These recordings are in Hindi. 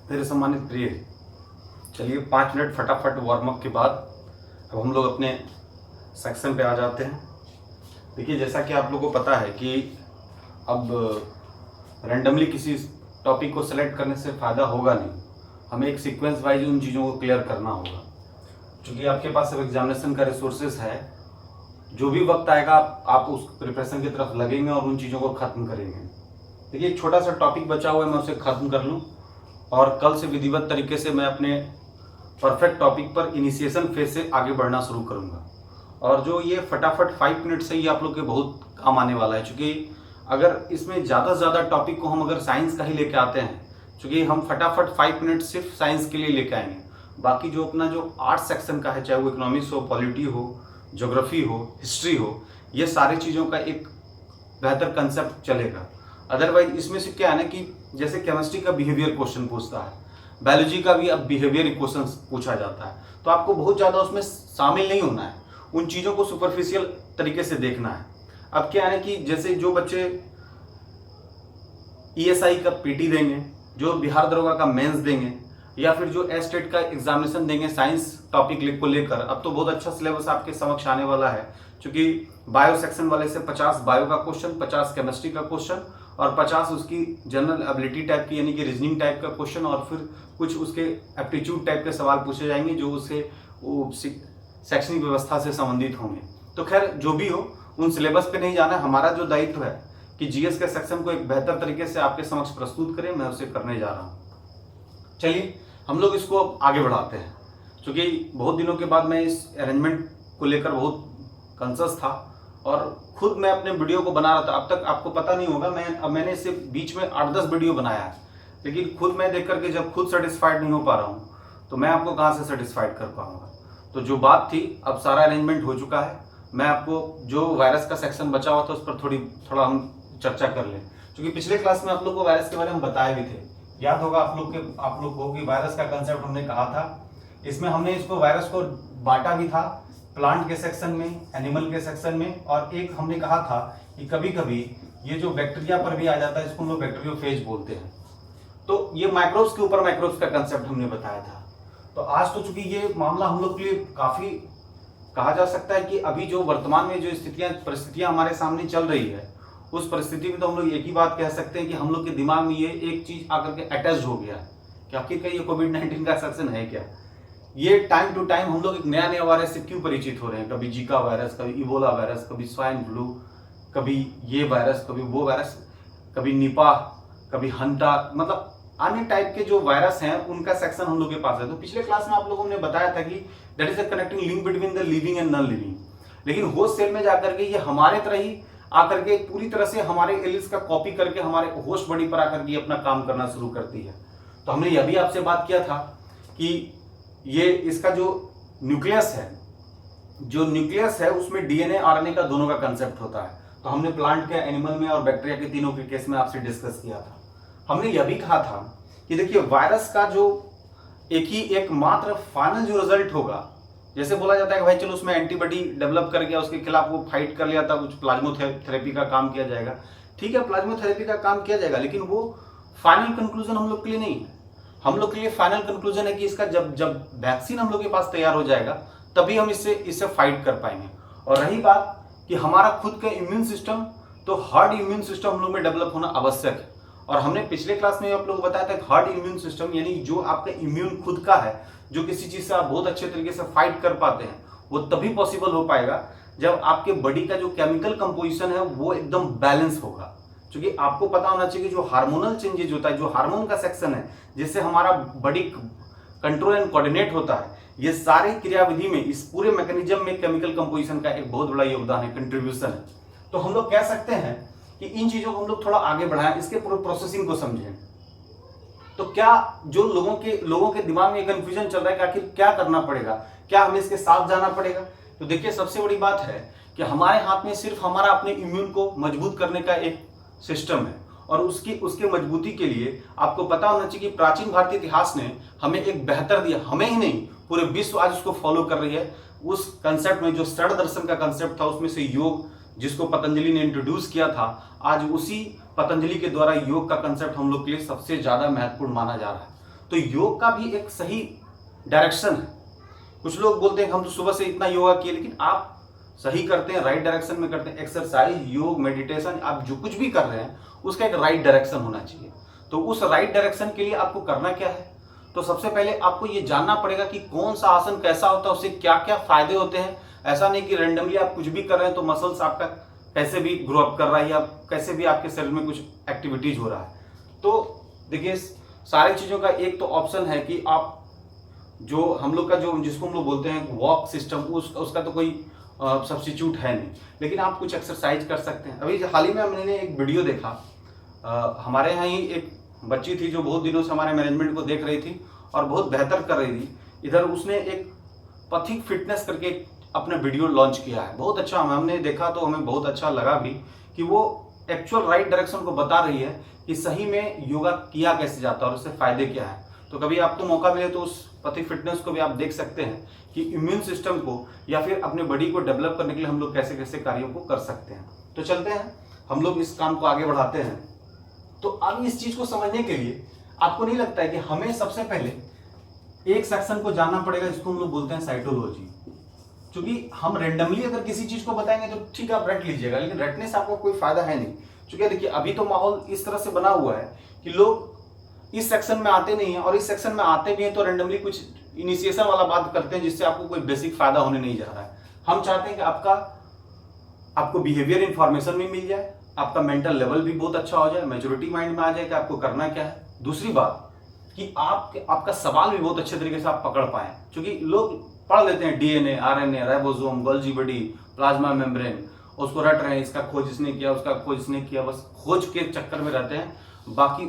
मेरे सम्मानित प्रिय, चलिए 5 मिनट फटाफट वार्म अप के बाद अब हम लोग अपने सेक्शन पे आ जाते हैं। देखिए, जैसा कि आप लोगों को पता है कि अब रैंडमली किसी टॉपिक को सेलेक्ट करने से फ़ायदा होगा नहीं, हमें एक सीक्वेंस वाइज उन चीज़ों को क्लियर करना होगा। क्योंकि आपके पास अब एग्जामिनेशन का रिसोर्सेज है, जो भी वक्त आएगा आप उस प्रिपरेशन की तरफ लगेंगे और उन चीज़ों को ख़त्म करेंगे। देखिए, एक छोटा सा टॉपिक बचा हुआ है, मैं उसे ख़त्म कर लूँ और कल से विधिवत तरीके से मैं अपने परफेक्ट टॉपिक पर इनिशिएशन फेज से आगे बढ़ना शुरू करूँगा। और जो ये फटाफट 5 मिनट से ही आप लोग के बहुत काम आने वाला है, क्योंकि अगर इसमें ज़्यादा से ज़्यादा टॉपिक को हम अगर साइंस का ही लेके आते हैं, क्योंकि हम फटाफट 5 मिनट सिर्फ साइंस के लिए लेके आएंगे, बाकी जो अपना जो आर्ट सेक्शन का है, चाहे वो इकोनॉमिक्स हो, पॉलिटी हो, ज्योग्राफी हो, हिस्ट्री हो, ये सारी चीज़ों का एक बेहतर कंसेप्ट चलेगा। अदरवाइज इसमें से क्या है ना कि जैसे केमिस्ट्री का बिहेवियर क्वेश्चन पूछता है, बायोलॉजी का भी अब बिहेवियर क्वेश्चन पूछा जाता है, तो आपको बहुत ज़्यादा उसमें शामिल नहीं होना है, उन चीज़ों को सुपरफिशियल तरीके से देखना है। अब क्या है कि जैसे जो बच्चे ESI का PT देंगे, जो बिहार दरोगा का मेंस देंगे, या फिर जो एस्टेट का एग्जामिनेशन देंगे साइंस टॉपिक को लेकर, अब तो बहुत अच्छा सिलेबस आपके समक्ष आने वाला है। क्योंकि बायो सेक्शन वाले से 50 बायो का क्वेश्चन, 50 केमिस्ट्री का क्वेश्चन और 50 उसकी जनरल एबिलिटी टाइप की यानी कि रीजनिंग टाइप का क्वेश्चन, और फिर कुछ उसके एप्टीट्यूड टाइप के सवाल पूछे जाएंगे जो उससे शैक्षणिक व्यवस्था से संबंधित होंगे। तो खैर, जो भी हो, उन सिलेबस पे नहीं जाना। हमारा जो दायित्व है कि GS के सेक्शन को एक बेहतर तरीके से आपके समक्ष प्रस्तुत करें, मैं उसे करने जा रहा हूँ। चलिए हम लोग इसको अब आगे बढ़ाते हैं, क्योंकि बहुत दिनों के बाद मैं इस अरेंजमेंट को लेकर बहुत कॉन्शियस था और खुद मैं अपने वीडियो को बना रहा था। अब तक आपको पता नहीं होगा, मैंने इससे बीच में 8-10 वीडियो बनाया है, लेकिन खुद मैं देख करके जब खुद सेटिस्फाइड नहीं हो पा रहा हूँ, तो मैं आपको कहाँ से सेटिस्फाइड कर पाऊँगा। तो जो बात थी, अब सारा अरेंजमेंट हो चुका है। मैं आपको जो वायरस का सेक्शन बचा हुआ था उस पर थोड़ा हम चर्चा कर लें, क्योंकि पिछले क्लास में आप लोग को वायरस के बारे में बताए भी थे। याद होगा आप लोग को कि वायरस का कंसेप्ट हमने कहा था। इसमें हमने इसको वायरस को बांटा भी था, प्लांट के सेक्शन में, एनिमल के सेक्शन में, और एक हमने कहा था कि कभी कभी ये जो बैक्टीरिया पर भी आ जाता है, इसको हम लोग बैक्टीरियोफेज बोलते हैं। तो ये माइक्रोब्स के ऊपर माइक्रोब्स का कंसेप्ट हमने बताया था। तो आज तो चूंकि ये मामला हम लोग के लिए काफी कहा जा सकता है कि अभी जो वर्तमान में जो परिस्थितियां हमारे सामने चल रही है, उस परिस्थिति में तो हम लोग एक ही बात कह सकते हैं कि हम लोग के दिमाग में ये एक चीज आकर के अटैच हो गया कि आखिर ये कोविड-19 का सेक्शन है क्या। ये टाइम टू टाइम हम लोग एक नया वायरस से क्यों परिचित हो रहे हैं, कभी जीका वायरस, कभी इबोला वायरस, कभी स्वाइन फ्लू, कभी ये वायरस, कभी वो वायरस, कभी निपा, कभी हंटा, मतलब अन्य टाइप के जो वायरस हैं उनका सेक्शन हम लोग के पास है। तो पिछले क्लास में आप लोगों ने बताया था कि that is a connecting link between the living and non living, लेकिन होस्ट सेल में जाकर के ये हमारे तरह ही आकर के पूरी तरह से हमारे एलिस का कॉपी करके हमारे होस्ट बॉडी पर आकर के अपना काम करना शुरू करती है। तो हमने यह भी आपसे बात किया था कि ये इसका जो न्यूक्लियस है उसमें DNA RNA का दोनों का कंसेप्ट होता है। तो हमने प्लांट के, एनिमल में और बैक्टीरिया के तीनों के केस में आपसे डिस्कस किया था। हमने यह भी कहा था कि देखिए, वायरस का जो एक मात्र फाइनल जो रिजल्ट होगा, जैसे बोला जाता है कि भाई चलो उसमें एंटीबॉडी डेवलप कर गया, उसके खिलाफ वो फाइट कर लिया था, कुछ प्लाज्मोथेरेपी का काम किया जाएगा। ठीक है, प्लाज्मोथेरेपी का काम किया जाएगा, लेकिन वो फाइनल कंक्लूजन हम लोग के लिए नहीं है। हम लोग के लिए फाइनल कंक्लूजन है कि इसका जब वैक्सीन हम लोग के पास तैयार हो जाएगा, तभी हम इससे फाइट कर पाएंगे। और रही बात कि हमारा खुद का इम्यून सिस्टम, तो हार्ड इम्यून सिस्टम हम लोग में डेवलप होना आवश्यक है। और हमने पिछले क्लास में आप लोग को बताया था कि हार्ड इम्यून सिस्टम यानी जो आपका इम्यून खुद का है, जो किसी चीज से आप बहुत अच्छे तरीके से फाइट कर पाते हैं, वो तभी पॉसिबल हो पाएगा जब आपके बॉडी का जो केमिकल कंपोजिशन है वो एकदम बैलेंस होगा। क्योंकि आपको पता होना चाहिए कि जो हार्मोनल चेंजेज होता है, जो हार्मोन का सेक्शन है, जिससे हमारा बॉडी कंट्रोल एंड कोऑर्डिनेट होता है, ये सारी क्रियाविधि में, इस पूरे मैकेनिज्म में केमिकल कंपोजिशन का एक बहुत बड़ा योगदान है, कंट्रीब्यूशन है। तो हम लोग कह सकते हैं कि इन चीजों को हम लोग थोड़ा आगे बढ़ाएं, इसके पूरे प्रोसेसिंग को समझें। तो क्या जो लोगों के दिमाग में कंफ्यूजन चल रहा है कि आखिर क्या करना पड़ेगा, क्या हमें इसके साथ जाना पड़ेगा। तो देखिए, सबसे बड़ी बात है कि हमारे हाथ में सिर्फ हमारा अपने इम्यून को मजबूत करने का एक सिस्टम है, और उसके मजबूती के लिए आपको पता होना चाहिए कि प्राचीन भारतीय इतिहास ने हमें एक बेहतर दिया, हमें ही नहीं पूरे विश्व आज उसको फॉलो कर रही है। उस कंसेप्ट में जो षड दर्शन का कंसेप्ट था, उसमें से योग, जिसको पतंजलि ने इंट्रोड्यूस किया था, आज उसी पतंजलि के द्वारा योग का कंसेप्ट हम लोग के लिए सबसे ज्यादा महत्वपूर्ण माना जा रहा है। तो योग का भी एक सही डायरेक्शन है। कुछ लोग बोलते हैं हम तो सुबह से इतना योगा किए, लेकिन आप सही करते हैं, राइट डायरेक्शन में करते हैं। एक्सरसाइज, योग, मेडिटेशन, आप जो कुछ भी कर रहे हैं उसका एक राइट डायरेक्शन होना चाहिए। तो उस राइट डायरेक्शन के लिए आपको करना क्या है, तो सबसे पहले आपको ये जानना पड़ेगा कि कौन सा आसन कैसा होता है, उससे क्या क्या फायदे होते हैं। ऐसा नहीं कि रेंडमली आप कुछ भी कर रहे हैं तो मसल्स आपका कैसे भी ग्रो अप कर रहा है या कैसे भी आपके शरीर में कुछ एक्टिविटीज हो रहा है। तो देखिए सारी चीज़ों का एक तो ऑप्शन है कि आप जो हम लोग का जो जिसको हम लोग बोलते हैं वॉक सिस्टम, उसका तो कोई सब्स्टिट्यूट है नहीं, लेकिन आप कुछ एक्सरसाइज कर सकते हैं। अभी हाल ही में मैंने एक वीडियो देखा, हमारे यहाँ ही एक बच्ची थी जो बहुत दिनों से हमारे मैनेजमेंट को देख रही थी और बहुत बेहतर कर रही थी। इधर उसने एक पथिक फिटनेस करके अपना वीडियो लॉन्च किया है, बहुत अच्छा। हमने देखा तो हमें बहुत अच्छा लगा भी कि वो एक्चुअल राइट डायरेक्शन को बता रही है कि सही में योगा किया कैसे जाता है और उससे फायदे क्या है। तो कभी आपको मौका मिले तो उस पथिक फिटनेस को भी आप देख सकते हैं कि इम्यून सिस्टम को या फिर अपने बॉडी को डेवलप करने के लिए हम लोग कैसे कैसे कार्यों को कर सकते हैं। तो चलते हैं हम लोग इस काम को आगे बढ़ाते हैं। तो अब इस चीज को समझने के लिए आपको नहीं लगता है कि हमें सबसे पहले एक सेक्शन को जानना पड़ेगा जिसको हम लोग बोलते हैं साइटोलॉजी। क्योंकि हम रेंडमली अगर किसी चीज को बताएंगे तो ठीक है आप रट लीजिएगा, लेकिन रटने से आपको कोई फायदा है नहीं। क्योंकि देखिए अभी तो माहौल इस तरह से बना हुआ है कि लोग इस सेक्शन में आते नहीं है, और इस सेक्शन में आते भी हैं तो रेंडमली कुछ इनिशिएशन वाला बात करते हैं जिससे आपको कोई बेसिक फायदा होने नहीं जा रहा है। हम चाहते हैं कि आपको बिहेवियर इंफॉर्मेशन भी मिल जाए, आपका मेंटल लेवल भी बहुत अच्छा हो जाए, मैच्योरिटी माइंड में आ जाए कि आपको करना क्या है। दूसरी बात कि आपका सवाल भी बहुत अच्छे तरीके से आप पकड़ पाए, क्योंकि लोग पढ़ लेते हैं DNA, RNA, ribosome, Golgi body, plasma membrane, उसको रट रहे हैं, इसका खोज इसने किया, उसका खोज इसने किया, बस खोज के चक्कर में रहते हैं। बाकी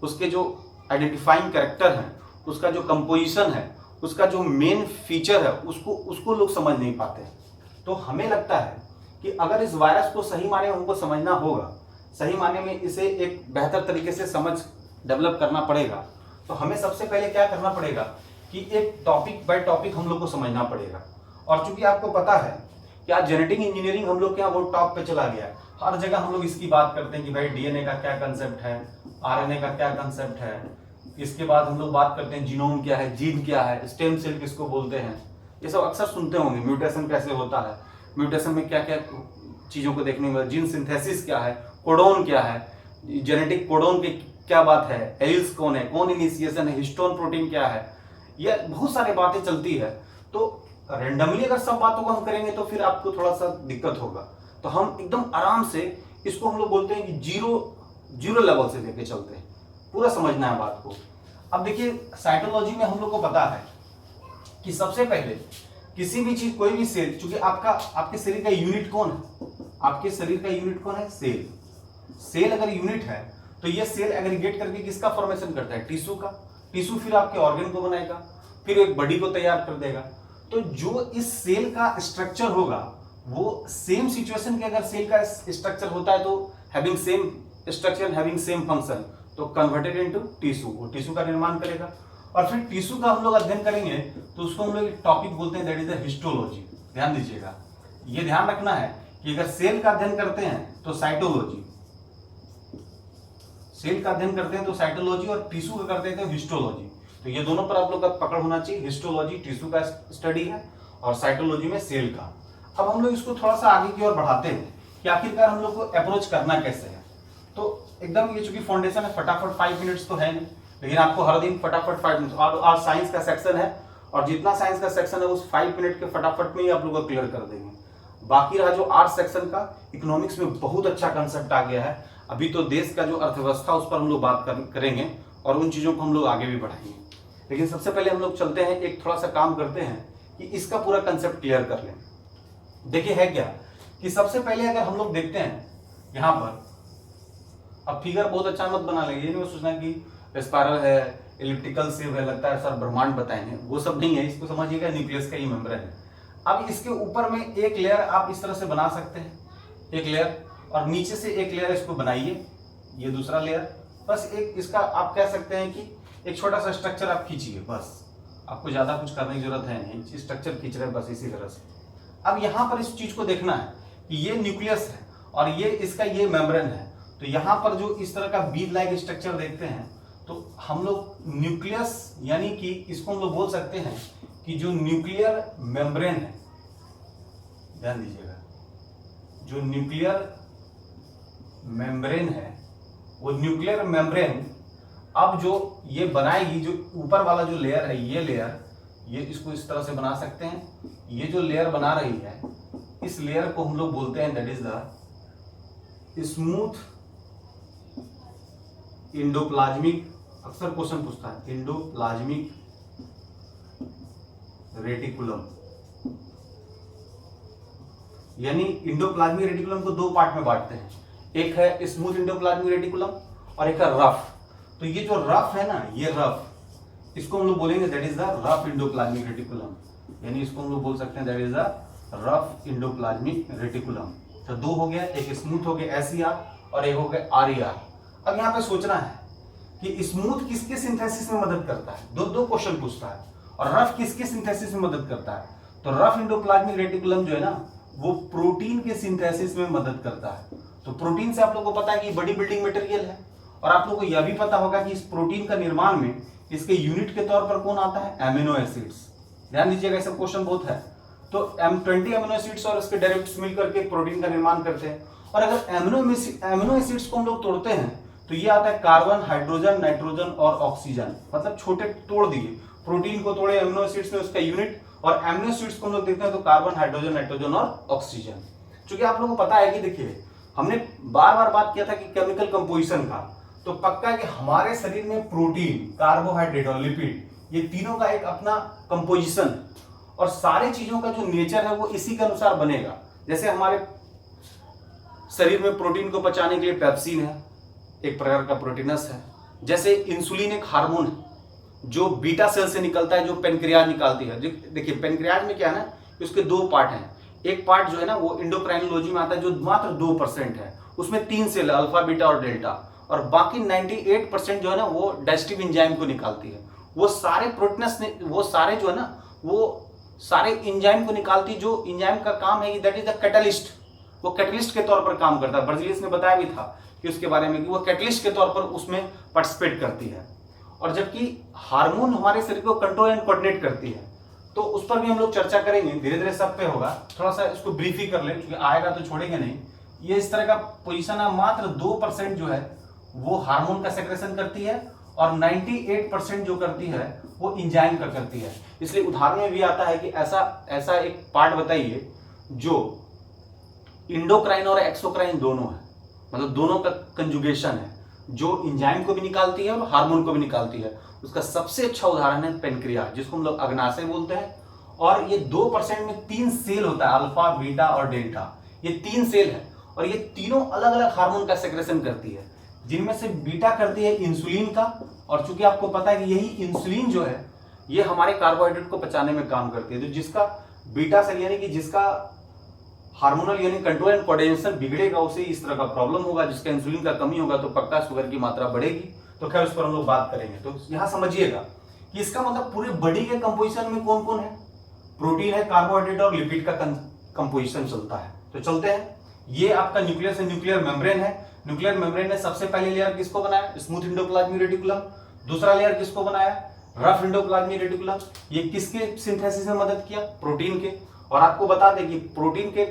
उसके जो आइडेंटिफाइंग कैरेक्टर है, उसका जो कंपोजिशन है, उसका जो मेन फीचर है, उसको लोग समझ नहीं पाते। तो हमें लगता है कि अगर इस वायरस को सही मायने में हमको समझना होगा, सही मायने में इसे एक बेहतर तरीके से समझ डेवलप करना पड़ेगा, तो हमें सबसे पहले क्या करना पड़ेगा कि एक टॉपिक बाय टॉपिक हम लोग को समझना पड़ेगा। और चूंकि आपको पता है कि आज जेनेटिक इंजीनियरिंग हम लोग के यहाँ बहुत टॉप पे चला गया है, हर जगह हम लोग इसकी बात करते हैं कि भाई डीएनए का क्या कंसेप्ट है, आरएनए का क्या कंसेप्ट है। इसके बाद हम लोग बात करते हैं जीनोम क्या है, जीन क्या है, स्टेम सेल किसको बोलते हैं, ये सब अक्सर सुनते होंगे। म्यूटेशन कैसे होता है, म्यूटेशन में क्या क्या चीज़ों को देखने में, जीन सिंथेसिस क्या है, कोडोन क्या है, जेनेटिक कोडोन की क्या बात है, एलिल्स कौन है, कौन इनिशिएशन है, हिस्टोन प्रोटीन क्या है, ये बहुत सारी बातें चलती है। तो रेंडमली अगर सब बातों को हम करेंगे तो फिर आपको थोड़ा सा दिक्कत होगा। तो हम एकदम आराम से इसको हम लोग बोलते हैं कि जीरो लेवल से लेके चलते हैं, पूरा समझना है बात को। अब देखिए साइटोलॉजी में हम लोग को पता है कि सबसे पहले किसी भी चीज, कोई भी सेल, चूंकि आपके शरीर का यूनिट कौन है, आपके शरीर का यूनिट कौन है, सेल। सेल अगर यूनिट है तो ये सेल एग्रीगेट करके किसका फॉर्मेशन करता है, टिश्यू का। टिश्यू फिर आपके ऑर्गन को बनाएगा, फिर एक बॉडी को तैयार कर देगा। तो जो इस सेल का स्ट्रक्चर होगा वो सेम सिचुएशन के अगर सेल का स्ट्रक्चर होता है तो having same structure, having same function, तो कन्वर्टेड इनटू टिश्यू, वो टिश्यू का निर्माण करेगा। और फिर टिश्यू का हम लोग अध्ययन करेंगे तो उसको हम लोग एक टॉपिक बोलते हैं, दैट इज द हिस्टोलॉजी। ध्यान दीजिएगा, ये ध्यान रखना है कि अगर सेल का अध्ययन करते हैं तो साइटोलॉजी, सेल का अध्ययन करते हैं तो साइटोलॉजी, और टिश्यू का करते हैं तो हिस्टोलॉजी। तो ये दोनों पर आप लोग का पकड़ होना चाहिए। हिस्टोलॉजी टिश्यू का स्टडी है और साइटोलॉजी में सेल का। अब हम लोग इसको थोड़ा सा आगे की ओर बढ़ाते हैं कि आखिरकार हम लोग को अप्रोच करना कैसे है। तो एकदम ये चूंकि फाउंडेशन है, फटाफट 5 मिनट्स तो है नहीं, लेकिन आपको हर दिन फटाफट 5 मिनट, और साइंस का सेक्शन है और जितना साइंस का सेक्शन है उस 5 मिनट के फटाफट में ही आप लोग को क्लियर कर देंगे। बाकी रहा जो आर्ट सेक्शन का, इकोनॉमिक्स में बहुत अच्छा कंसेप्ट आ गया है। अभी तो देश का जो अर्थव्यवस्था उस पर हम लोग बात करेंगे और उन चीज़ों को हम लोग आगे भी बढ़ाएंगे। लेकिन सबसे पहले हम लोग चलते हैं, एक थोड़ा सा काम करते हैं कि इसका पूरा कंसेप्ट क्लियर कर लें। देखिए है क्या कि सबसे पहले अगर हम लोग देखते हैं यहाँ पर, अब फिगर बहुत अच्छा मत बना लेंगे, ये नहीं सोचना कि स्पाइरल है, एलिप्टिकल शेप है, लगता है सर ब्रह्मांड बताएंगे, वो सब नहीं है। इसको समझिएगा न्यूक्लियस का ही मेम्ब्रेन है। अब इसके ऊपर में एक लेयर आप इस तरह से बना सकते हैं, एक लेयर, और नीचे से एक लेयर इसको बनाइए, ये दूसरा लेयर। बस एक इसका आप कह सकते हैं कि एक छोटा सा स्ट्रक्चर आप खींचिए, बस आपको ज्यादा कुछ करने की जरूरत है नहीं, स्ट्रक्चर खींच रहे हैं बस इसी तरह से। अब यहाँ पर इस चीज को देखना है कि ये न्यूक्लियस है और ये इसका ये मेम्ब्रेन है। तो यहाँ पर जो इस तरह का बीड लाइक स्ट्रक्चर देखते हैं तो हम लोग न्यूक्लियस यानी कि इसको हम लोग बोल सकते हैं कि जो न्यूक्लियर मेम्ब्रेन है, ध्यान दीजिएगा, जो न्यूक्लियर मेम्ब्रेन है वो न्यूक्लियर मेम्ब्रेन अब जो ये बनाएगी, जो ऊपर वाला जो लेयर है, ये लेयर, ये इसको इस तरह से बना सकते हैं। ये जो लेयर बना रही है, इस लेयर को हम लोग बोलते हैं that is the smooth endoplasmic, अक्सर क्वेश्चन पूछता है, इंडोप्लाज्मिक रेटिकुलम। यानी इंडोप्लाज्मिक रेटिकुलम को दो पार्ट में बांटते हैं, एक है स्मूथ इंडोप्लाज्मिक रेटिकुलम और एक है रफ। तो ये जो रफ है ना, ये रफ, इसको हम लोग बोलेंगे that is the rough endoplasmic reticulum, यानी इसको हम लोग बोल सकते हैं that is the rough endoplasmic reticulum. तो दो हो गया, एक स्मूथ हो गया SER और एक हो गया RER। अब यहाँ पे सोचना है कि स्मूथ किसके सिंथेसिस में मदद करता है, दो क्वेश्चन पूछता है, और रफ किसके सिंथेसिस में मदद करता है। तो रफ इंडोप्लाज्मिक रेटिकुलम जो है ना, वो प्रोटीन के सिंथेसिस में मदद करता है। तो प्रोटीन से आप लोगों को पता है कि बड़ी बिल्डिंग मटेरियल है, और आप लोगों को यह भी पता होगा कि इस प्रोटीन का निर्माण में इसके यूनिट के तौर पर कौन आता है, एमिनो एसिड्स। ध्यान दीजिएगा, ऐसा क्वेश्चन बहुत है। तो 20 अमीनो एसिड्स और इसके डेरिवेटिव्स मिलकर के प्रोटीन का निर्माण करते हैं। और अगर एमिनो एसिड्स को हम लोग तोड़ते हैं तो ये आता है कार्बन, हाइड्रोजन, नाइट्रोजन और ऑक्सीजन। मतलब छोटे तोड़ दिए, प्रोटीन को तोड़े एमिनो एसिड्स में उसका यूनिट, और एमिनो एसिड्स को हम लोग देखते हैं तो कार्बन, हाइड्रोजन, नाइट्रोजन और ऑक्सीजन। क्योंकि आप लोगों को पता है कि देखिए, हमने बार बार बात किया था कि केमिकल कंपोजिशन का, तो पक्का है कि हमारे शरीर में प्रोटीन, कार्बोहाइड्रेट और लिपिड, ये तीनों का एक अपना कंपोजिशन और सारी चीजों का जो नेचर है वो इसी के अनुसार बनेगा। जैसे हमारे शरीर में प्रोटीन को पचाने के लिए पेप्सिन है, एक प्रकार का प्रोटीनस है। जैसे इंसुलिन एक हार्मोन है जो बीटा सेल से निकलता है, जो पेनक्रियाज निकालती है। देखिए पेनक्रियाज में क्या है ना, उसके दो पार्ट हैं। एक पार्ट जो है ना वो एंडोक्राइनोलॉजी में आता है, जो मात्र 2% है, उसमें 3 सेल है, अल्फा, बीटा और डेल्टा, और बाकी 98% जो है ना वो डाइजेस्टिव एंजाइम को निकालती है। वो सारे प्रोटीनस ने, वो सारे जो है ना, वो सारे एंजाइम को निकालती, जो एंजाइम का काम है दैट इज द कैटलिस्ट। वो कैटलिस्ट के तौर पर काम करता है। बर्जिलियस ने बताया भी था कि उसके बारे में कि वो कैटलिस्ट के तौर पर उसमें पार्टिसिपेट करती है। और जबकि हार्मोन हमारे शरीर को कंट्रोल एंड कोऑर्डिनेट करती है, तो उस पर भी हम लोग चर्चा करेंगे, धीरे धीरे सब पे होगा। थोड़ा सा इसको ब्रीफ ही कर लें क्योंकि आएगा तो छोड़ेंगे नहीं। ये इस तरह का पोजीशन है, मात्र 2% जो है वो हार्मोन का सेक्रेशन करती है और 98% जो करती है वो एंजाइम का करती है। इसलिए उदाहरण में भी आता है कि ऐसा एक पार्ट बताइए जो इंडोक्राइन और एक्सोक्राइन दोनों है, मतलब दोनों का कंजुगेशन है, जो एंजाइम को भी निकालती है और हार्मोन को भी निकालती है। उसका सबसे अच्छा उदाहरण है पेनक्रियाज, जिसको हम लोग अग्नाशय बोलते हैं। और ये 2% में 3 सेल होता है, अल्फा, बीटा और डेल्टा। ये 3 सेल है और ये तीनों अलग अलग हार्मोन का सेक्रेशन करती है, जिनमें से बीटा करती है इंसुलिन का। और चूंकि आपको पता है कि यही इंसुलिन जो है ये हमारे कार्बोहाइड्रेट को पचाने में काम करती है। तो जिसका बीटा सेल यानी कि जिसका हार्मोनल यानी कंट्रोल एंड कोऑर्डिनेशन बिगड़ेगा, उसे इस तरह का प्रॉब्लम होगा। जिसका इंसुलिन का कमी होगा तो पक्का शुगर की मात्रा बढ़ेगी। तो खैर उस पर हम लोग बात करेंगे। तो यहां समझिएगा कि इसका मतलब पूरे बॉडी के कंपोजिशन में कौन कौन है, प्रोटीन है, कार्बोहाइड्रेट और लिपिड का कंपोजिशन चलता है। तो चलते हैं, ये आपका न्यूक्लियस है, न्यूक्लियर मेम्ब्रेन है। न्यूक्लियर मेम्ब्रेन ने सबसे पहले लेयर किसको बनाया, स्मूथ इंडोप्लाज्मिक रेटिकुलम। दूसरा लेयर किसको बनाया, रफ इंडोप्लाज्मिक रेटिकुलम। ये किसके सिंथेसिस में मदद किया, प्रोटीन के। और आपको बता दें कि प्रोटीन के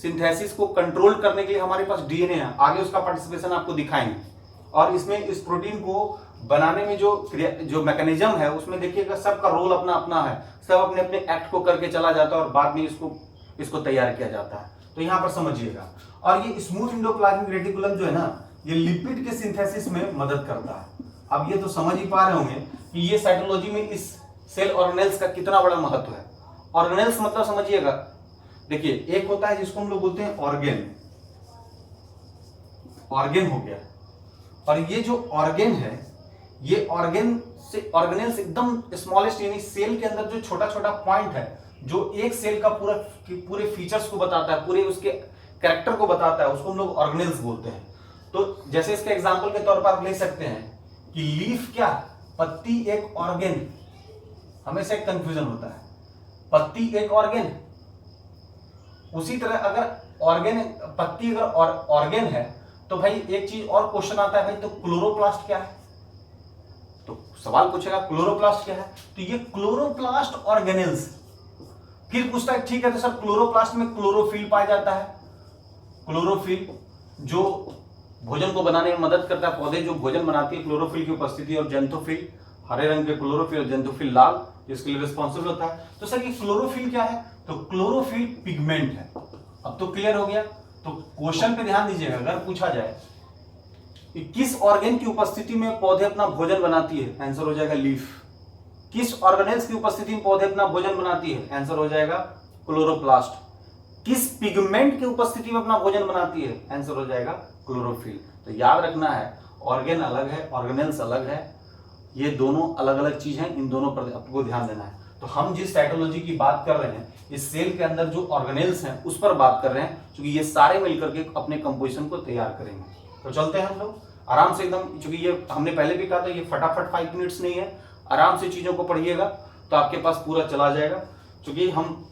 सिंथेसिस को कंट्रोल करने के लिए हमारे पास डीएनए है, आगे उसका पार्टिसिपेशन आपको दिखाएंगे। और इसमें इस प्रोटीन को बनाने में जो मैकेनिज्म है उसमें देखिएगा सबका रोल अपना अपना है, सब अपने अपने एक्ट को करके चला जाता है और बाद में इसको तैयार किया जाता है। तो यहां पर समझिएगा। और ये स्मूथ इंडोप्लाज्मिक रेटिकुलम जो है ना, ये लिपिड के सिंथेसिस में मदद करता है। अब ये तो समझ ही पा रहे होंगे कि ये साइटोलॉजी में इस सेल ऑर्गेनेल्स का कितना बड़ा महत्व है। ऑर्गेनेल्स मतलब समझिएगा, देखिए एक होता है जिसको हम लोग बोलते हैं ऑर्गेन हो गया। और ये जो ऑर्गेन है, ये ऑर्गेनेल्स एकदम स्मॉलेस्ट यानी सेल के अंदर जो छोटा छोटा पॉइंट है, जो एक सेल का पूरे फीचर्स को बताता है, पूरे उसके कैरेक्टर को बताता है, उसको हम लोग ऑर्गेनेल्स बोलते हैं। तो जैसे इसके एग्जांपल के तौर पर आप ले सकते हैं कि लीफ क्या, पत्ती एक ऑर्गेन। हमेशा एक कंफ्यूजन होता है, पत्ती एक ऑर्गेन। उसी तरह अगर पत्ती अगर ऑर्गेन है तो भाई एक चीज और क्वेश्चन आता है भाई, तो क्लोरोप्लास्ट क्या है। तो सवाल पूछेगा क्लोरोप्लास्ट क्या है, तो ये क्लोरोप्लास्ट ऑर्गेनेल्स। फिर पूछता है ठीक है तो सर क्लोरोप्लास्ट में क्लोरोफिल पाया जाता है। क्लोरोफिल जो भोजन को बनाने में मदद करता है, पौधे जो भोजन बनाती है क्लोरोफिल की उपस्थिति, और जंतुफिल हरे रंग के क्लोरोफिल और जंतुफिल लाल जिसके लिए रिस्पॉन्सिबल होता है। तो सर ये क्लोरोफिल क्या है, तो क्लोरोफिल पिगमेंट है। अब तो क्लियर हो गया। तो क्वेश्चन पे ध्यान दीजिएगा, अगर पूछा जाए कि किस ऑर्गेन की उपस्थिति में पौधे अपना भोजन बनाती है, आंसर हो जाएगा लीफ। किस ऑर्गेनेल्स की उपस्थिति में पौधे अपना भोजन बनाती है, आंसर हो जाएगा क्लोरोप्लास्ट। किस पिगमेंट की उपस्थिति में अपना भोजन बनाती है, आंसर हो जाएगा क्लोरोफिल। तो याद रखना है ऑर्गेन अलग है, ऑर्गेनेल्स अलग है, ये दोनों अलग अलग चीज हैं, इन दोनों पर आपको ध्यान देना है। तो हम जिस साइटोलॉजी की बात कर रहे हैं, इस सेल के अंदर जो ऑर्गेनेल्स हैं उस पर बात कर रहे हैं, क्योंकि ये सारे मिलकर के अपने कंपोजिशन को तैयार करेंगे। तो चलते हैं हम लोग आराम से एकदम, क्योंकि ये हमने पहले भी कहा था ये फटाफट 5 मिनट्स नहीं है, आराम से चीजों को पढ़िएगा तो आपके पास पूरा चला जाएगा। क्योंकि हम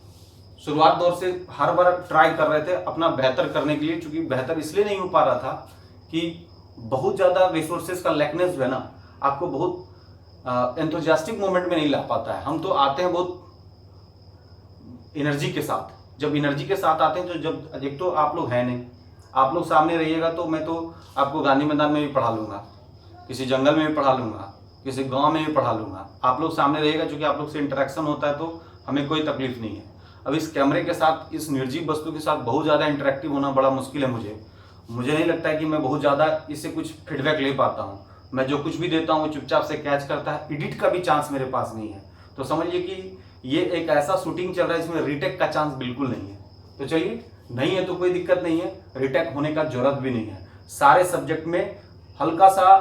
शुरुआत दौर से हर बार ट्राई कर रहे थे अपना बेहतर करने के लिए, क्योंकि बेहतर इसलिए नहीं हो पा रहा था कि बहुत ज्यादा रिसोर्सेज का लैकनेस जो है ना, आपको बहुत एंथुजियास्टिक मोमेंट में नहीं ला पाता है। हम तो आते हैं बहुत एनर्जी के साथ। जब एनर्जी के साथ आते हैं तो जब एक तो आप लोग हैं नहीं, आप लोग सामने रहिएगा तो मैं तो आपको गांधी मैदान में भी पढ़ा लूंगा, किसी जंगल में भी पढ़ा लूंगा, किसी गांव में भी पढ़ा लूंगा। आप लोग सामने रहिएगा, क्योंकि आप लोग से इंटरेक्शन होता है तो हमें कोई तकलीफ नहीं है। अब इस कैमरे के साथ, इस निर्जीव वस्तु के साथ बहुत ज़्यादा इंटरेक्टिव होना बड़ा मुश्किल है। मुझे नहीं लगता है कि मैं बहुत ज़्यादा इससे कुछ फीडबैक ले पाता हूँ। मैं जो कुछ भी देता हूँ वो चुपचाप से कैच करता है, एडिट का भी चांस मेरे पास नहीं है। तो समझिए कि ये एक ऐसा शूटिंग चल रहा है इसमें रीटेक का चांस बिल्कुल नहीं है। तो चलिए, नहीं है तो कोई दिक्कत नहीं है, रीटेक होने का जरूरत भी नहीं है। सारे सब्जेक्ट में हल्का सा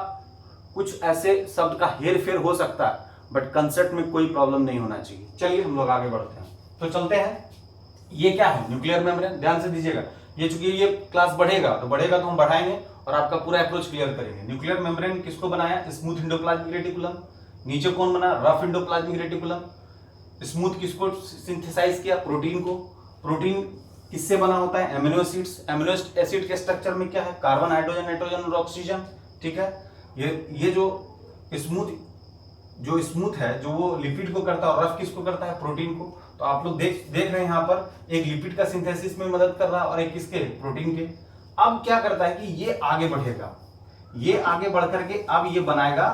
कुछ ऐसे शब्द का हेर फेर हो सकता है, बट कंसेप्ट में कोई प्रॉब्लम नहीं होना चाहिए। चलिए हम लोग आगे बढ़ते हैं। तो चलते हैं, ये क्या है, न्यूक्लियर मेम्ब्रेन। ध्यान से दीजिएगा, ये चूंकि ये क्लास बढ़ेगा तो हम बढ़ाएंगे और आपका पूरा अप्रोच क्लियर करेंगे। न्यूक्लियर मेम्ब्रेन किसको बनाया, स्मूथ एंडोप्लाज्मिक रेटिकुलम। नीचे कौन बना, रफ एंडोप्लाज्मिक रेटिकुलम। स्मूथ किसको सिंथेसाइज किया, प्रोटीन को। प्रोटीन किससे बना होता है, एमिनो एसिड्स। एमिनो एसिड के स्ट्रक्चर में क्या है, कार्बन, हाइड्रोजन, नाइट्रोजन और ऑक्सीजन। ठीक है, ये जो स्मूथ है, जो वो लिपिड को करता है, और रफ किसको करता है, प्रोटीन को। तो आप लोग देख रहे हैं यहाँ पर एक लिपिड का सिंथेसिस में मदद कर रहा है और एक किसके, प्रोटीन के। अब क्या करता है कि ये आगे बढ़ेगा, ये आगे बढ़ करके अब ये बनाएगा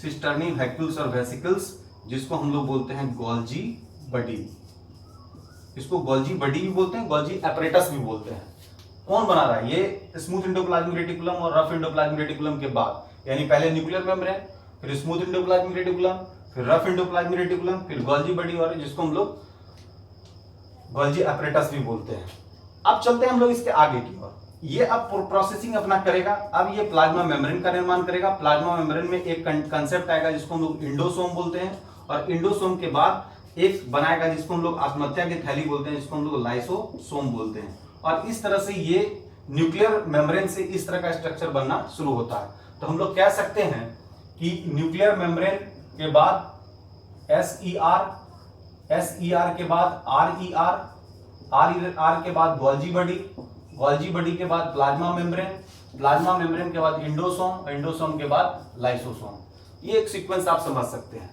सिस्टर्नी वैक्यूल्स और वेसिकल्स, जिसको हम लोग बोलते हैं गोल्जी बॉडी। इसको गोल्जी बॉडी भी बोलते हैं, गोल्जी एपरेटस भी बोलते हैं। कौन बना रहा है, ये स्मूथ एंडोप्लाज्मिक रेटिकुलम और रफ एंडोप्लाज्मिक रेटिकुलम के बाद, यानी पहले न्यूक्लियर मेम्ब्रेन, फिर स्मूथ एंडोप्लाज्मिक रेटिकुलम, फिर रफ एंडोप्लाज्मिक रेटिकुलम, फिर गोल्जी बॉडी, और जिसको हम लोग गोल्जी एपरेटस भी बोलते हैं। अब चलते हैं हम लोग इसके आगे की ओर। ये अब प्रोसेसिंग अपना करेगा। अब ये प्लाज्मा मेम्ब्रेन का निर्माण करेगा। प्लाज्मा मेम्ब्रेन में एक कंसेप्ट आएगा जिसको हम लोग इंडोसोम बोलते हैं, और इंडोसोम के बाद एक बनाएगा जिसको हम लोग आत्महत्या की थैली बोलते हैं, जिसको हम लोग लाइसोसोम बोलते हैं। और इस तरह से ये न्यूक्लियर मेम्ब्रेन से इस तरह का स्ट्रक्चर बनना शुरू होता है। तो हम लोग कह सकते हैं कि न्यूक्लियर मेम्ब्रेन के बाद SER के बाद RER के बाद गोल्जी बॉडी के बाद प्लाज्मा मेम्ब्रेन के बाद इंडोसोम के बाद लाइसोसोम। ये एक सीक्वेंस आप समझ सकते हैं।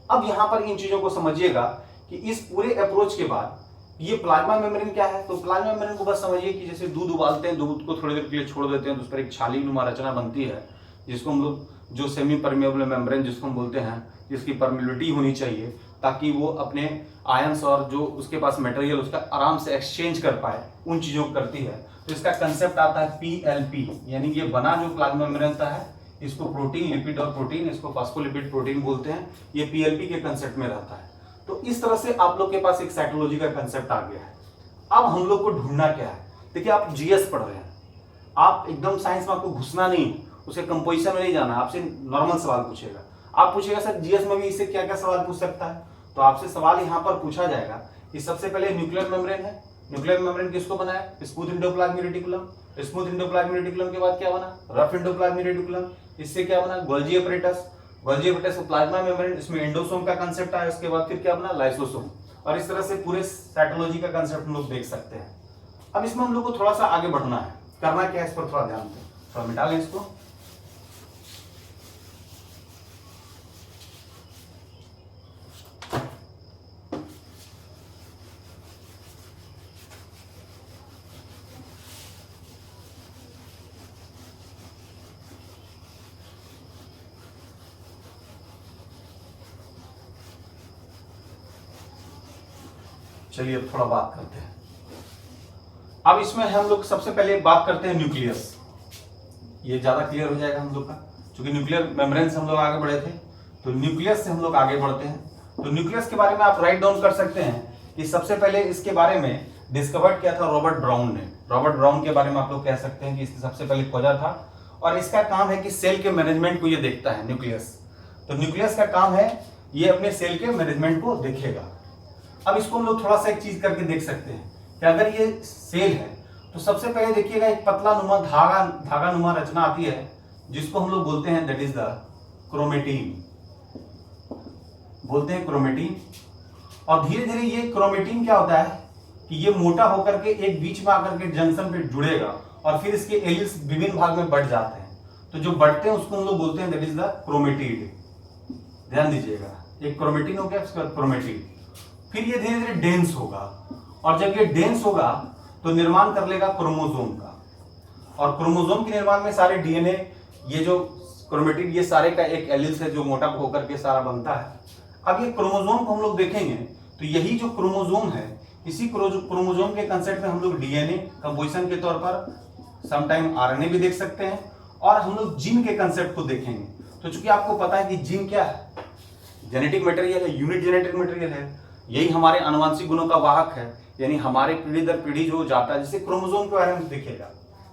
अब यहां पर इन चीजों को समझिएगा कि इस पूरे अप्रोच के बाद ये प्लाज्मा मेम्ब्रेन क्या है। तो प्लाज्मा मेम्ब्रेन को बस समझिए कि जैसे दूध उबालते हैं, दूध को थोड़ी देर के लिए छोड़ देते हैं तो उस पर एक छाली नुमा रचना बनती है, जिसको हम लोग जो सेमी परमेबल मेम्ब्रेन जिसको हम बोलते हैं, जिसकी परमिबिलिटी होनी चाहिए ताकि वो अपने आयंस और जो उसके पास मटेरियल उसका आराम से एक्सचेंज कर पाए, उन चीजों को करती है। तो इसका कंसेप्ट आता है PLP, यानी ये बना जो प्लाज्मा मेम्ब्रेन है इसको प्रोटीन, लिपिड और प्रोटीन, इसको फास्फोलिपिड प्रोटीन बोलते हैं। ये PLP के कंसेप्ट में रहता है। तो इस तरह से आप लोग के पास एक साइटोलॉजी का कंसेप्ट आ गया है। अब हम लोग को ढूंढना क्या है, देखिए आप GS पढ़ रहे हैं, आप एकदम साइंस में आपको घुसना नहीं, उसे कंपोजिशन में नहीं जाना, आपसे नॉर्मल सवाल पूछेगा। आप पूछेगा सर GS में भी इससे क्या क्या सवाल पूछ सकता है, तो आपसे सवाल यहाँ पर पूछा जाएगा कि सबसे पहले न्यूक्लियर मेम्ब्रेन है, न्यूक्लियर मेम्ब्रेन किसको बनाया, smooth endoplasmic reticulum. Smooth endoplasmic reticulum के बाद क्या बना, रफ एंडोप्लाज्मिक रेटिकुलम। इससे क्या बना, गोल्जी एपरेटस प्लाज्मा मेम्ब्रेन, इसमें एंडोसोम का कंसेप्ट आया। उसके बाद फिर क्या बना, लाइसोसोम। और इस तरह से पूरे साइटोलॉजी का कंसेप्ट हम लोग देख सकते हैं। अब इसमें हम लोग को थोड़ा सा आगे बढ़ना है, करना क्या है इस पर थोड़ा ध्यान दें। थोड़ा मिटा लें इसको। चलिए अब थोड़ा बात करते हैं। अब इसमें हम लोग सबसे पहले बात करते हैं न्यूक्लियस। ये ज्यादा क्लियर हो जाएगा हम लोग का, क्योंकि न्यूक्लियर मेम्ब्रेन से हम लोग आगे बढ़े थे, तो न्यूक्लियस से हम लोग आगे बढ़ते हैं। तो न्यूक्लियस के बारे में आप राइट डाउन कर सकते हैं कि सबसे पहले इसके बारे में डिस्कवर्ड किया था रॉबर्ट ब्राउन ने। रॉबर्ट ब्राउन के बारे में आप लोग कह सकते हैं कि इसने सबसे पहले खोजा था, और इसका काम है कि सेल के मैनेजमेंट को ये देखता है न्यूक्लियस। तो न्यूक्लियस का काम है ये अपने सेल के मैनेजमेंट को देखेगा। अब इसको हम लोग थोड़ा सा एक चीज करके देख सकते हैं कि अगर ये सेल है तो सबसे पहले देखिएगा एक पतला नुमा धागा नुमा रचना आती है, जिसको हम लोग बोलते हैं दैट इज द क्रोमेटिन, बोलते हैं क्रोमेटिन। और धीरे धीरे ये क्रोमेटिन क्या होता है कि ये मोटा होकर के एक बीच में आकर के जंक्शन पे जुड़ेगा, और फिर इसके एलिल्स विभिन्न भाग में बढ़ जाते हैं। तो जो बढ़ते हैं उसको हम लोग बोलते हैं दैट इज द क्रोमेटिड। ध्यान दीजिएगा, एक क्रोमेटिन हो गया, उसके बाद क्रोमेटिड। फिर ये धीरे धीरे डेंस होगा, और जब ये डेंस होगा तो निर्माण कर लेगा क्रोमोसोम का, और क्रोमोसोम के निर्माण में सारे डीएनए, ये जो क्रोमेटिड, ये सारे का एक एलिल से जो मोटा होकर के सारा बनता है। अब ये क्रोमोसोम को हम लोग देखेंगे तो यही जो क्रोमोसोम है, इसी क्रोमोसोम के कंसेप्ट में हम लोग डीएनए कंपोजिशन के तौर पर समटाइम आरएनए भी देख सकते हैं, और हम लोग जीन के कंसेप्ट को देखेंगे। तो चूंकि आपको पता है कि जीन क्या है, जेनेटिक मटेरियल है, यूनिट जेनेटिक मटेरियल है, यही हमारे आनुवंशिक गुणों का वाहक है, यानी हमारे पीढ़ी दर पीढ़ी जो जाता है। जैसे क्रोमोसोम के बारे में देखिएगा,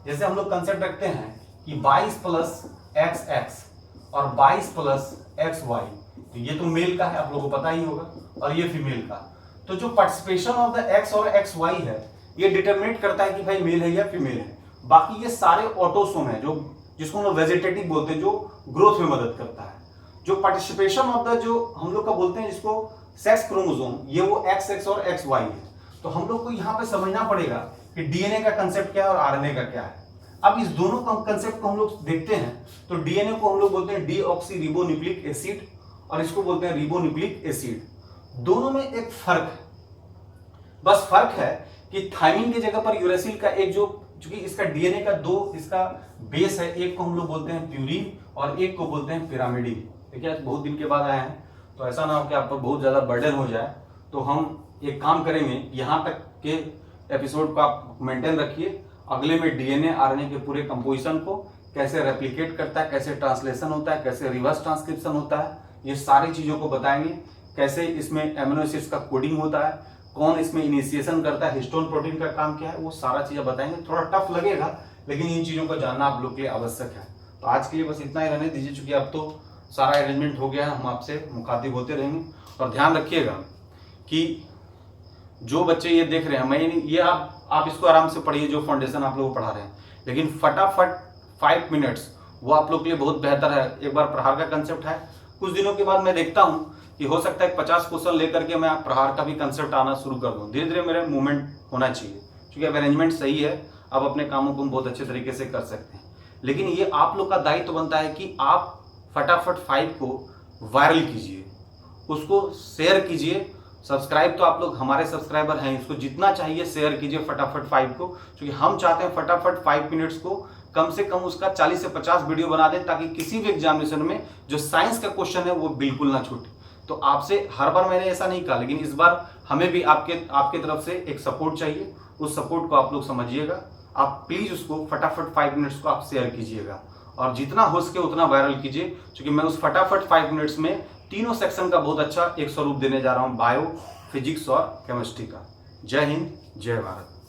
जैसे हम लोग कंसेप्ट रखते हैं कि 22 प्लस XX और 22 प्लस XY, तो ये तो मेल का है, आप लोगों को पता ही होगा, और ये फीमेल का। तो जो पार्टिसिपेशन ऑफ द X और XY है, ये डिटरमिनेट करता है कि भाई मेल है या फीमेल है। बाकी ये सारे ऑटोसोम है, जो जिसको हम लोग वेजिटेटिव बोलते हैं, जो ग्रोथ में मदद करता है। जो पार्टिसिपेशन ऑफ द, जो हम लोग का बोलते हैं जिसको सेक्स क्रोमोसोम, ये वो XX और XY है। तो हम लोग को यहाँ पे समझना पड़ेगा कि डीएनए का कंसेप्ट क्या है और आरएनए का क्या है। अब इस दोनों कंसेप्ट को हम लोग देखते हैं, तो डीएनए को हम लोग बोलते हैं डीऑक्सीरिबोन्यूक्लिक एसिड, और इसको बोलते हैं रिबोन्यूक्लिक एसिड। दोनों में एक फर्क है, बस फर्क है कि थायमिन की जगह पर यूरेसिल का एक जो, चूंकि इसका डीएनए का दो इसका बेस है, एक को हम लोग बोलते हैं प्यूरिन और एक को बोलते हैं पिरामिडिन। देखिए आज बहुत दिन के बाद आए हैं, तो ऐसा ना हो कि आप पर बहुत ज्यादा बर्डन हो जाए, तो हम एक काम करेंगे, यहाँ तक के एपिसोड को आप मेंटेन रखिए। अगले में डीएनए आरएनए के पूरे कंपोजिशन को कैसे रेप्लिकेट करता है, कैसे ट्रांसलेशन होता है, कैसे रिवर्स ट्रांसक्रिप्शन होता है, ये सारी चीजों को बताएंगे। कैसे इसमें एमिनो एसिड्स का कोडिंग होता है, कौन इसमें इनिशिएशन करता है, हिस्टोन प्रोटीन का काम क्या है, वो सारा चीजें बताएंगे। थोड़ा टफ लगेगा, लेकिन इन चीजों को जानना आप लोग के लिए आवश्यक है। तो आज के लिए बस इतना ही रहने दीजिए, चूंकि अब तो सारा अरेंजमेंट हो गया है, हम आपसे मुखातिब होते रहेंगे। और ध्यान रखिएगा कि जो बच्चे ये देख रहे हैं, मैं ये आप इसको आराम से पढ़िए, जो फाउंडेशन आप लोग को पढ़ा रहे हैं, लेकिन फटाफट 5 मिनट्स वो आप लोग के लिए बहुत बेहतर है। एक बार प्रहार का कंसेप्ट है, कुछ दिनों के बाद मैं देखता हूँ कि हो सकता है 50 क्वेश्चन लेकर के मैं प्रहार का भी कंसेप्ट आना शुरू कर दूँ। धीरे धीरे मेरा मूवमेंट होना चाहिए, क्योंकि अब अरेंजमेंट सही है, अब अपने कामों को हम बहुत अच्छे तरीके से कर सकते हैं। लेकिन ये आप लोग का दायित्व बनता है कि आप फटाफट 5 को वायरल कीजिए, उसको शेयर कीजिए। सब्सक्राइब तो आप लोग हमारे सब्सक्राइबर हैं, इसको जितना चाहिए शेयर कीजिए फटाफट 5 को, क्योंकि हम चाहते हैं फटाफट 5 मिनट्स को कम से कम उसका 40 से 50 वीडियो बना दें, ताकि किसी भी एग्जामिनेशन में जो साइंस का क्वेश्चन है वो बिल्कुल ना छूटे। तो आपसे हर बार मैंने ऐसा नहीं कहा, लेकिन इस बार हमें भी आपके तरफ से एक सपोर्ट चाहिए। उस सपोर्ट को आप लोग समझिएगा, आप प्लीज उसको फटाफट 5 मिनट्स को आप शेयर कीजिएगा, और जितना हो सके उतना वायरल कीजिए, क्योंकि मैं उस फटाफट 5 मिनट्स में तीनों सेक्शन का बहुत अच्छा एक स्वरूप देने जा रहा हूँ, बायो, फिजिक्स और केमिस्ट्री का। जय हिंद, जय भारत।